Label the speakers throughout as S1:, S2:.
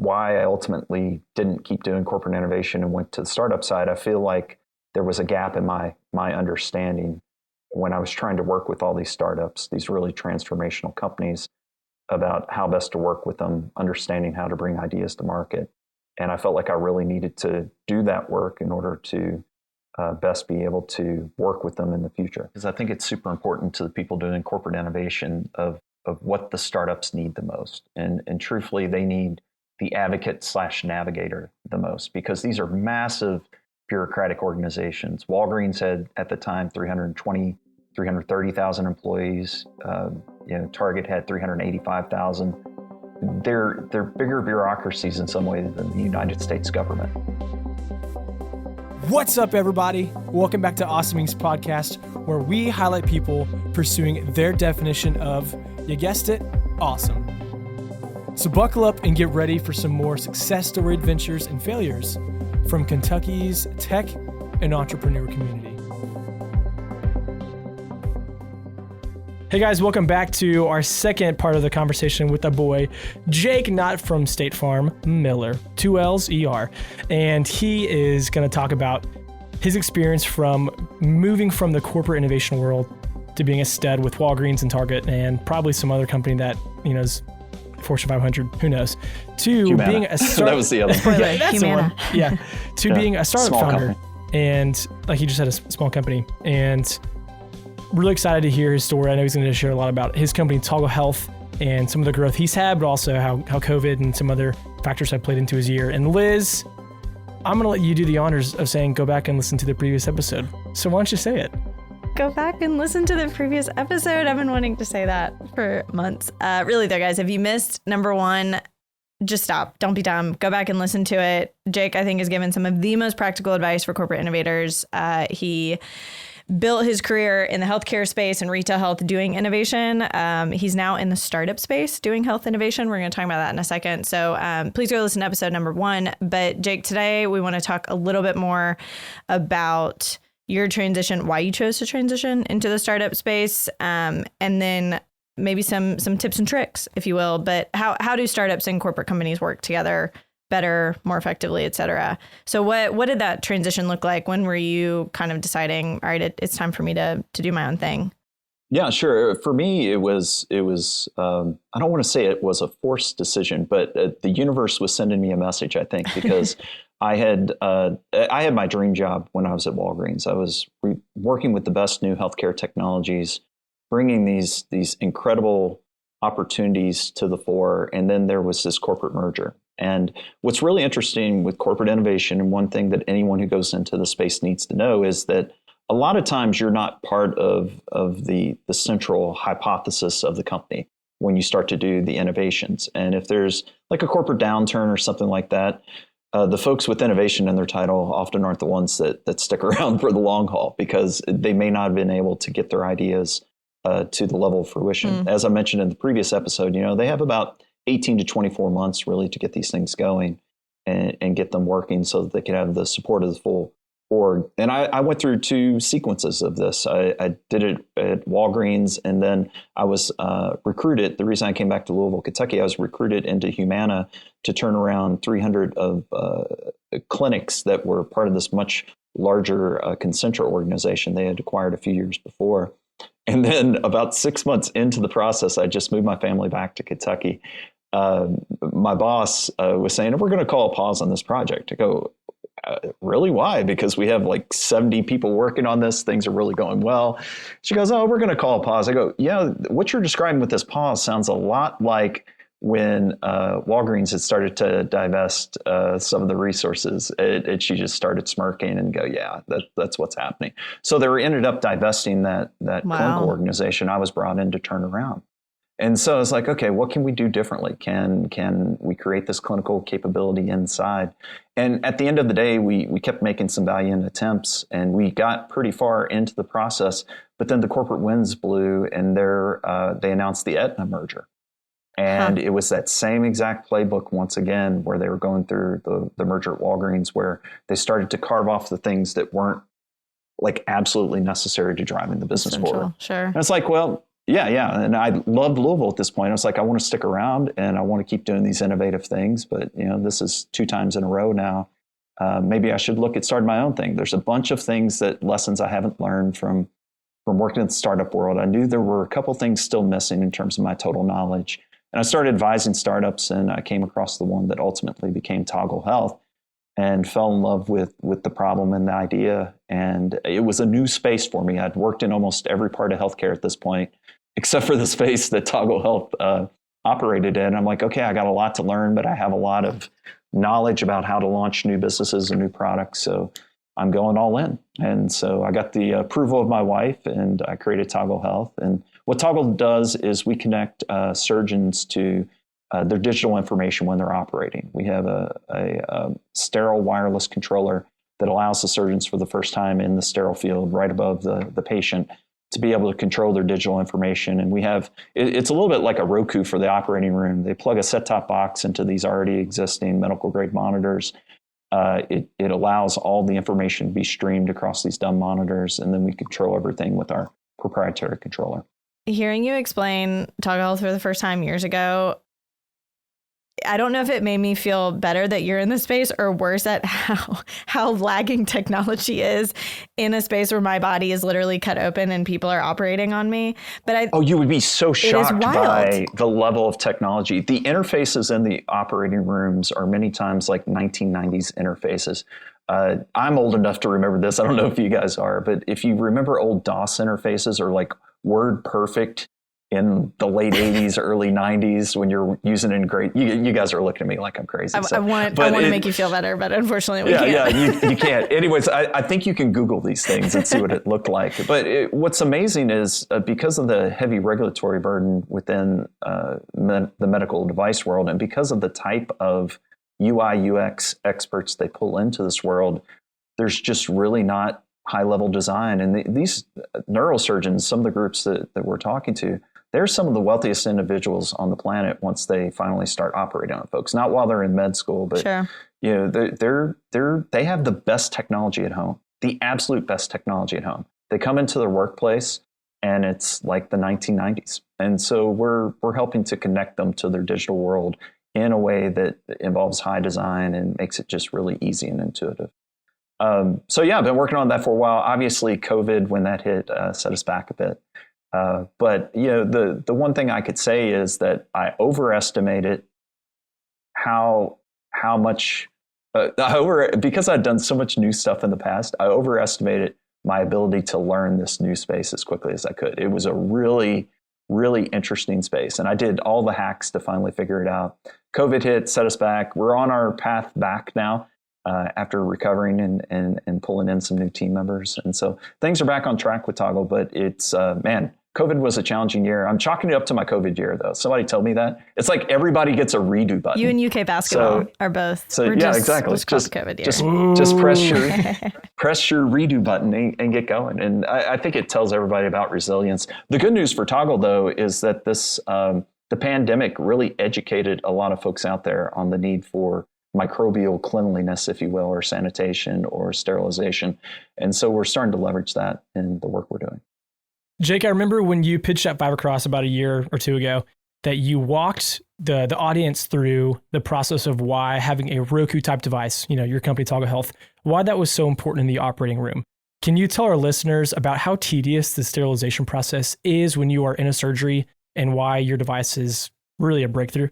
S1: why I ultimately didn't keep doing corporate innovation and went to the startup side. I feel like there was a gap in my understanding when I was trying to work with all these startups, these really transformational companies, about how best to work with them, understanding how to bring ideas to market. And I felt like I really needed to do that work in order to best be able to work with them in the future. Because I think it's super important to the people doing corporate innovation of what the startups need the most. And truthfully, they need the advocate / navigator the most, because these are massive bureaucratic organizations. Walgreens had at the time 330,000 employees. Target had 385,000. They're bigger bureaucracies in some ways than the United States government.
S2: What's up, everybody? Welcome back to Awesome Inc.'s podcast, where we highlight people pursuing their definition of, you guessed it, awesome. So buckle up and get ready for some more success story adventures and failures from Kentucky's tech and entrepreneur community. Hey guys, welcome back to our second part of the conversation with the boy, Jake, not from State Farm, Miller, 2 L's ER. And he is going to talk about his experience from moving from the corporate innovation world to being a stud with Walgreens and Target and probably some other company that, is Fortune 500, who knows, to
S1: Humana.
S2: Being a startup.
S1: That was the other one.
S2: Yeah, that's
S3: Humana.
S2: the one. Yeah, to being a startup
S1: Small
S2: founder.
S1: company.
S2: And like he just had a small company. And really excited to hear his story. I know he's going to share a lot about his company, Toggle Health, and some of the growth he's had, but also how COVID and some other factors have played into his year. And Liz, I'm going to let you do the honors of saying go back and listen to the previous episode. So why don't you say it?
S3: Go back and listen to the previous episode. I've been wanting to say that for months. Really though, guys, if you missed number 1, just stop. Don't be dumb. Go back and listen to it. Jake, I think, has given some of the most practical advice for corporate innovators. He built his career in the healthcare space and retail health doing innovation. He's now in the startup space doing health innovation. We're going to talk about that in a second. So please go listen to episode number 1. But Jake, today we want to talk a little bit more about your transition, why you chose to transition into the startup space, and then maybe some tips and tricks, if you will. But how do startups and corporate companies work together better, more effectively, et cetera? So what did that transition look like? When were you kind of deciding, all right, it's time for me to do my own thing?
S1: Yeah, sure. For me, it was. I don't want to say it was a forced decision, but the universe was sending me a message, I think, because I had my dream job when I was at Walgreens. I was working with the best new healthcare technologies, bringing these incredible opportunities to the fore, and then there was this corporate merger. And what's really interesting with corporate innovation, and one thing that anyone who goes into the space needs to know, is that a lot of times you're not part of the central hypothesis of the company when you start to do the innovations. And if there's like a corporate downturn or something like that, the folks with innovation in their title often aren't the ones that stick around for the long haul, because they may not have been able to get their ideas to the level of fruition. As I mentioned in the previous episode, they have about 18 to 24 months really to get these things going and get them working so that they can have the support of the full board. And I went through 2 sequences of this. I did it at Walgreens, and then I was recruited. The reason I came back to Louisville, Kentucky, I was recruited into Humana to turn around 300 of clinics that were part of this much larger Concentra organization they had acquired a few years before. And then about 6 months into the process, I just moved my family back to Kentucky. My boss was saying, we're going to call a pause on this project. I go, really? Why? Because we have like 70 people working on this. Things are really going well. She goes, we're going to call a pause. I go, yeah, what you're describing with this pause sounds a lot like when Walgreens had started to divest some of the resources. She just started smirking and go, yeah, that's what's happening. So they ended up divesting that clinical organization I was brought in to turn around. And so it's like, okay, what can we do differently? Can we create this clinical capability inside? And at the end of the day, we kept making some valiant attempts, and we got pretty far into the process. But then the corporate winds blew, and they announced the Aetna merger. And it was that same exact playbook once again, where they were going through the merger at Walgreens, where they started to carve off the things that weren't like absolutely necessary to driving the business forward.
S3: Sure.
S1: And it's like, well, Yeah. And I loved Louisville at this point. I was like, I want to stick around and I want to keep doing these innovative things. But, this is 2 times in a row now. Maybe I should look at starting my own thing. There's a bunch of lessons I haven't learned from working in the startup world. I knew there were a couple things still missing in terms of my total knowledge. And I started advising startups, and I came across the one that ultimately became Toggle Health and fell in love with the problem and the idea. And it was a new space for me. I'd worked in almost every part of healthcare at this point, except for the space that Toggle Health operated in. I'm like, okay, I got a lot to learn, but I have a lot of knowledge about how to launch new businesses and new products. So I'm going all in. And so I got the approval of my wife, and I created Toggle Health. And what Toggle does is we connect surgeons to their digital information when they're operating. We have a sterile wireless controller that allows the surgeons for the first time in the sterile field right above the patient to be able to control their digital information. And we have, it's a little bit like a Roku for the operating room. They plug a set-top box into these already existing medical grade monitors. It allows all the information to be streamed across these dumb monitors, and then we control everything with our proprietary controller.
S3: Hearing you explain Toggle Health for the first time years ago, I don't know if it made me feel better that you're in the space or worse at how lagging technology is in a space where my body is literally cut open and people are operating on me. But
S1: you would be so shocked by the level of technology. The interfaces in the operating rooms are many times like 1990s interfaces. I'm old enough to remember this. I don't know if you guys are, but if you remember old DOS interfaces or like WordPerfect in the late 80s, early 90s, when you're using it in great, you guys are looking at me like I'm crazy.
S3: I want to make you feel better, but unfortunately we can't.
S1: Yeah, you can't. Anyways, I think you can Google these things and see what it looked like. But what's amazing is because of the heavy regulatory burden within the medical device world, and because of the type of UI, UX experts they pull into this world, there's just really not high level design. And these neurosurgeons, some of the groups that we're talking to, they're some of the wealthiest individuals on the planet once they finally start operating on folks. Not while they're in med school, but
S3: sure.
S1: They have the best technology at home, the absolute best technology at home. They come into their workplace and it's like the 1990s. And so we're helping to connect them to their digital world in a way that involves high design and makes it just really easy and intuitive. I've been working on that for a while. Obviously, COVID, when that hit, set us back a bit. But the one thing I could say is that I overestimated how much because I'd done so much new stuff in the past. I overestimated my ability to learn this new space as quickly as I could. It was a really, really interesting space, and I did all the hacks to finally figure it out. COVID hit, set us back. We're on our path back now. After recovering and pulling in some new team members. And so things are back on track with Toggle, but it's, COVID was a challenging year. I'm chalking it up to my COVID year, though. Somebody told me that. It's like everybody gets a redo button.
S3: You and UK basketball are both.
S1: So exactly. Just
S3: COVID year.
S1: Just press your redo button and get going. And I think it tells everybody about resilience. The good news for Toggle, though, is that the pandemic really educated a lot of folks out there on the need for microbial cleanliness, if you will, or sanitation or sterilization. And so we're starting to leverage that in the work we're doing.
S2: Jake, I remember when you pitched at Five Across about a year or two ago that you walked the audience through the process of why having a Roku type device, your company Toggle Health, why that was so important in the operating room. Can you tell our listeners about how tedious the sterilization process is when you are in a surgery and why your device is really a breakthrough?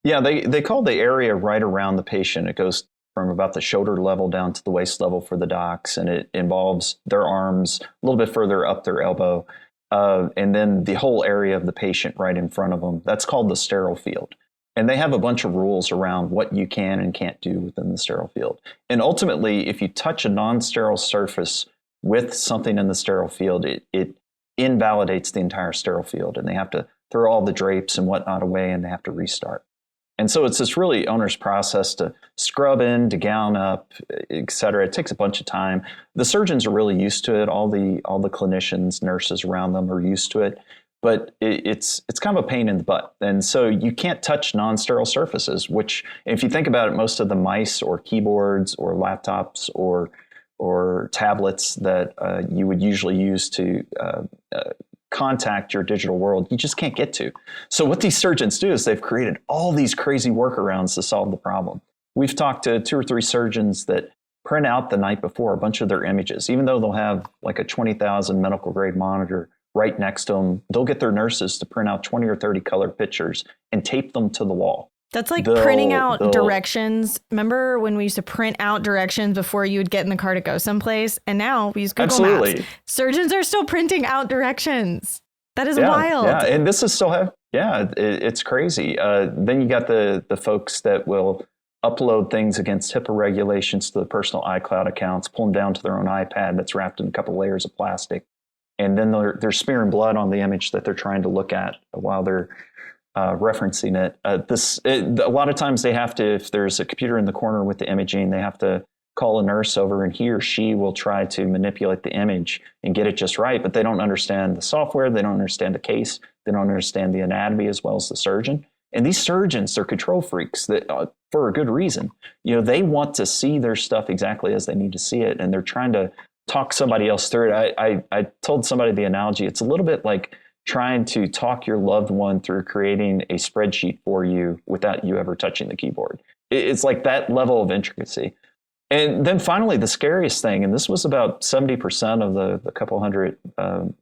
S1: Yeah, they call the area right around the patient. It goes from about the shoulder level down to the waist level for the docs, and it involves their arms a little bit further up their elbow, and then the whole area of the patient right in front of them. That's called the sterile field. And they have a bunch of rules around what you can and can't do within the sterile field. And ultimately, if you touch a non-sterile surface with something in the sterile field, it invalidates the entire sterile field, and they have to throw all the drapes and whatnot away, and they have to restart. And so it's this really onerous process to scrub in, to gown up, et cetera. It takes a bunch of time. The surgeons are really used to it. All the clinicians, nurses around them are used to it. But it's kind of a pain in the butt. And so you can't touch non-sterile surfaces, which, if you think about it, most of the mice or keyboards or laptops or tablets that you would usually use to contact your digital world, you just can't get to. So what these surgeons do is they've created all these crazy workarounds to solve the problem. We've talked to 2 or 3 surgeons that print out the night before a bunch of their images, even though they'll have like a 20,000 medical grade monitor right next to them. They'll get their nurses to print out 20 or 30 color pictures and tape them to the wall.
S3: That's like printing out directions. Remember when we used to print out directions before you would get in the car to go someplace? And now we use Google Maps. Surgeons are still printing out directions. That is wild.
S1: Yeah, and this is still it's crazy. Then you got the folks that will upload things against HIPAA regulations to the personal iCloud accounts, pull them down to their own iPad that's wrapped in a couple layers of plastic. And then they're smearing blood on the image that they're trying to look at while they're referencing it. A lot of times they have to, if there's a computer in the corner with the imaging, they have to call a nurse over, and he or she will try to manipulate the image and get it just right, but they don't understand the software, they don't understand the case, they don't understand the anatomy as well as the surgeon. And these surgeons, they're control freaks that, for a good reason. They want to see their stuff exactly as they need to see it, and they're trying to talk somebody else through it. I told somebody the analogy. It's a little bit like trying to talk your loved one through creating a spreadsheet for you without you ever touching the keyboard. It's like that level of intricacy. And then finally, the scariest thing, and this was about 70% of the couple hundred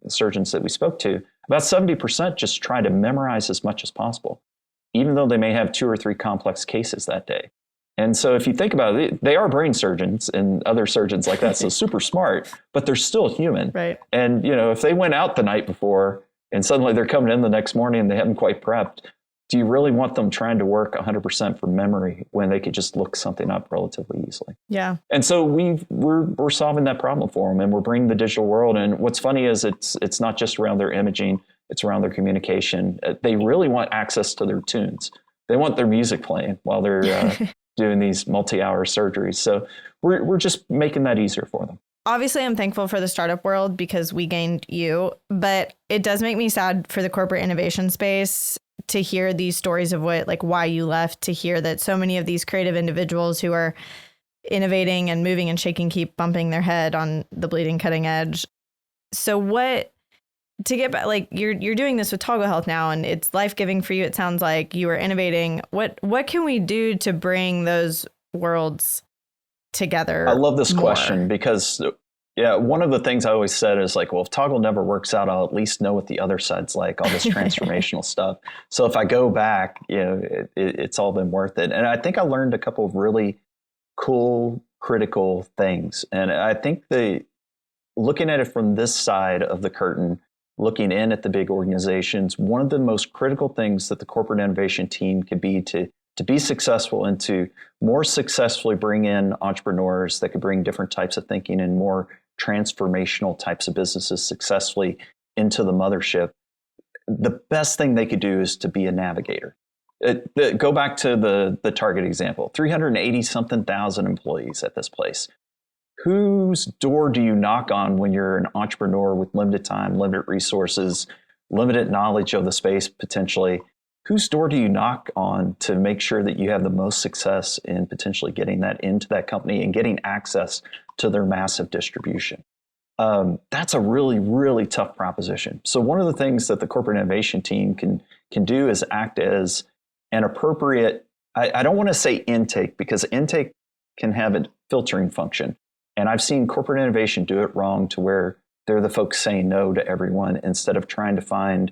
S1: surgeons that we spoke to, about 70% just try to memorize as much as possible, even though they may have 2 or 3 complex cases that day. And so if you think about it, they are brain surgeons and other surgeons like that, so super smart, but they're still human.
S3: Right.
S1: And if they went out the night before and suddenly they're coming in the next morning and they haven't quite prepped, do you really want them trying to work 100% from memory when they could just look something up relatively easily?
S3: Yeah.
S1: And so we're solving that problem for them, and we're bringing the digital world. And what's funny is it's not just around their imaging, it's around their communication. They really want access to their tunes. They want their music playing while they're doing these multi-hour surgeries. So we're just making that easier for them.
S3: Obviously, I'm thankful for the startup world because we gained you, but it does make me sad for the corporate innovation space to hear these stories of why you left, to hear that so many of these creative individuals who are innovating and moving and shaking keep bumping their head on the bleeding cutting edge. So to get back, you're doing this with Toggle Health now, and it's life-giving for you. It sounds like you are innovating. What can we do to bring those worlds together?
S1: I love this
S3: more?
S1: question because one of the things I always said is if Toggle never works out, I'll at least know what the other side's like, all this transformational stuff. So if I go back, it's all been worth it. And I think I learned a couple of really cool, critical things. And I think looking at it from this side of the curtain, looking in at the big organizations, one of the most critical things that the corporate innovation team could be to be successful and to more successfully bring in entrepreneurs that could bring different types of thinking and more transformational types of businesses successfully into the mothership, the best thing they could do is to be a navigator. Go back to the Target example, 380-something thousand employees at this place. Whose door do you knock on when you're an entrepreneur with limited time, limited resources, limited knowledge of the space potentially? Whose door do you knock on to make sure that you have the most success in potentially getting that into that company and getting access to their massive distribution? That's a really, really tough proposition. So one of the things that the corporate innovation team can do is act as an appropriate, I don't want to say intake, because intake can have a filtering function. And I've seen corporate innovation do it wrong to where they're the folks saying no to everyone instead of trying to find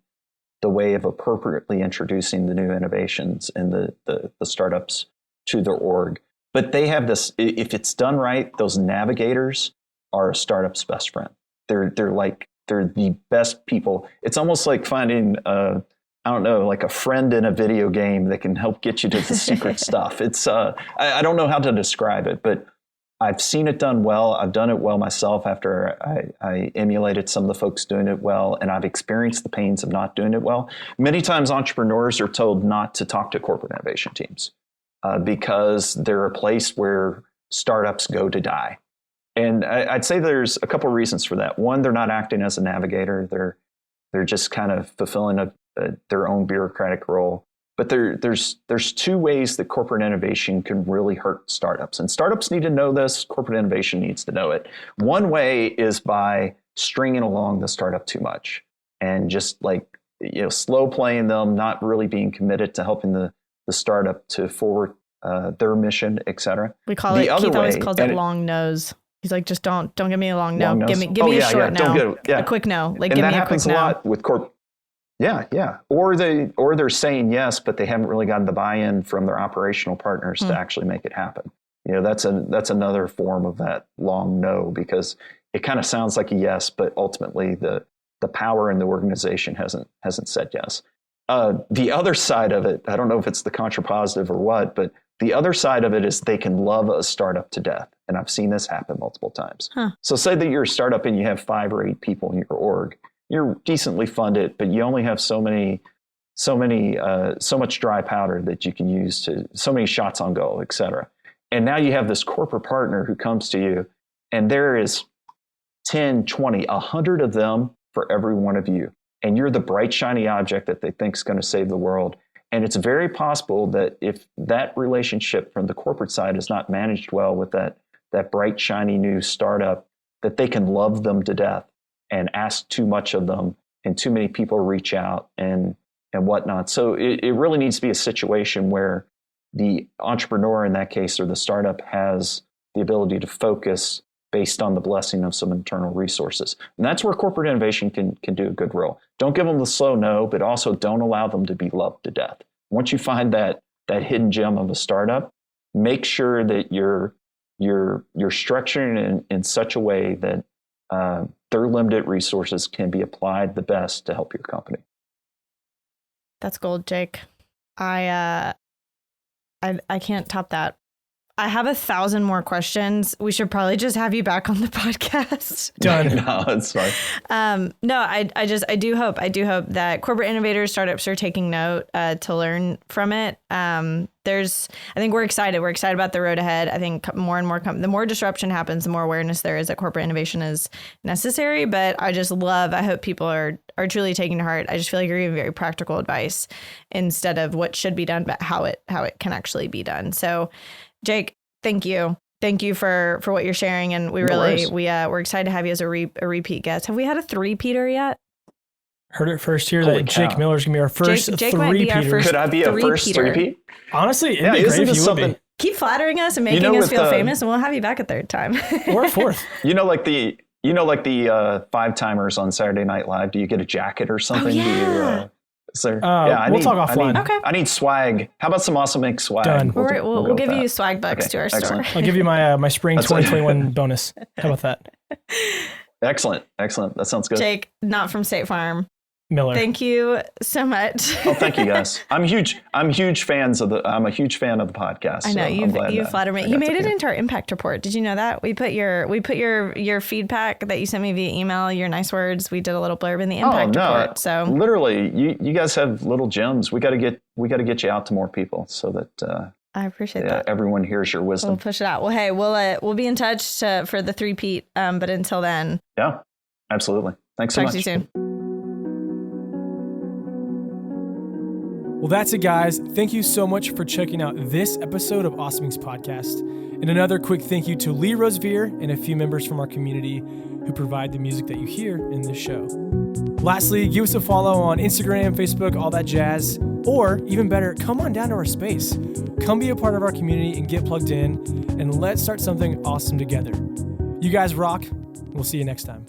S1: the way of appropriately introducing the new innovations and the startups to their org. But they have this, if it's done right, those navigators are a startup's best friend. They're the best people. It's almost like finding, like a friend in a video game that can help get you to the secret stuff. It's, I don't know how to describe it, but I've seen it done well. I've done it well myself after I emulated some of the folks doing it well, and I've experienced the pains of not doing it well. Many times entrepreneurs are told not to talk to corporate innovation teams because they're a place where startups go to die. And I'd say there's a couple of reasons for that. One, they're not acting as a navigator. They're just kind of fulfilling their own bureaucratic role. But there's 2 ways that corporate innovation can really hurt startups. And startups need to know this. Corporate innovation needs to know it. One way is by stringing along the startup too much. and just like, slow playing them, not really being committed to helping the startup to forward their mission, et cetera.
S3: We call it, Keith always calls it long nose. He's like, just don't give me a long no. Give me a short no. A quick no. Like, give me a quick no. And that happens a lot with corp. Yeah. Or they're saying yes, but they haven't really gotten the buy-in from their operational partners to actually make it happen. That's another form of that long no, because it kind of sounds like a yes, but ultimately the power in the organization hasn't said yes. The other side of it, I don't know if it's the contrapositive or what, but the other side of it is they can love a startup to death. And I've seen this happen multiple times. So say that you're a startup and you have 5 or 8 people in your org. You're decently funded, but you only have so much dry powder that you can use so many shots on goal, et cetera. And now you have this corporate partner who comes to you, and there is 10, 20, 100 of them for every one of you. And you're the bright, shiny object that they think is going to save the world. And it's very possible that if that relationship from the corporate side is not managed well with that bright, shiny new startup, that they can love them to death and ask too much of them, and too many people reach out and whatnot. So it really needs to be a situation where the entrepreneur in that case, or the startup, has the ability to focus based on the blessing of some internal resources. And that's where corporate innovation can do a good role. Don't give them the slow no, but also don't allow them to be loved to death. Once you find that hidden gem of a startup, make sure that you're structuring in such a way that their limited resources can be applied the best to help your company. That's gold, Jake. I can't top that. I have 1,000 more questions. We should probably just have you back on the podcast.
S2: Done.
S1: No, it's fine.
S3: No, I do hope that corporate innovators, startups are taking note to learn from it. I think we're excited. We're excited about the road ahead. I think more and more, the more disruption happens, the more awareness there is that corporate innovation is necessary. But I hope people are truly taking to heart. I just feel like you're giving very practical advice instead of what should be done, but how it can actually be done. So, Jake, thank you. Thank you for what you're sharing. And we're excited to have you as a repeat guest. Have we had a 3-peater yet?
S2: Heard it first here that Jake Miller's going to be our first
S3: Jake might be our
S2: 3-peater.
S3: first
S1: Could I be a first 3-peat?
S2: Honestly, it'd be great if you would be.
S3: Keep flattering us and making us feel famous, and we'll have you back a third time.
S2: Or a fourth.
S1: Like the 5-timers on Saturday Night Live. Do you get a jacket or something?
S3: Oh, yeah.
S2: We'll talk offline.
S3: Okay.
S1: I need swag. How about some Awesome Inc. swag?
S2: Done.
S3: We'll give you swag bucks to our store.
S2: I'll give you my spring 2021 bonus. How about that?
S1: Excellent. That sounds good.
S3: Jake, not from State Farm.
S2: Miller.
S3: Thank you so much.
S1: Oh, thank you guys. I'm a huge fan of the podcast.
S3: I know you flatter me. You made it into our impact report. Did you know that? We put your feedback that you sent me via email, your nice words. We did a little blurb in the impact report. So
S1: literally, you guys have little gems. We got to get you out to more people so that
S3: I appreciate that.
S1: Everyone hears your wisdom.
S3: We'll push it out. Well, hey, we'll be in touch for the 3-peat. But until then,
S1: yeah, absolutely. Thanks so much.
S3: Talk to you soon.
S2: Well, that's it, guys. Thank you so much for checking out this episode of Awesome Inc.'s podcast. And another quick thank you to Lee Rosevere and a few members from our community who provide the music that you hear in this show. Lastly, give us a follow on Instagram, Facebook, all that jazz. Or, even better, come on down to our space. Come be a part of our community and get plugged in, and let's start something awesome together. You guys rock. We'll see you next time.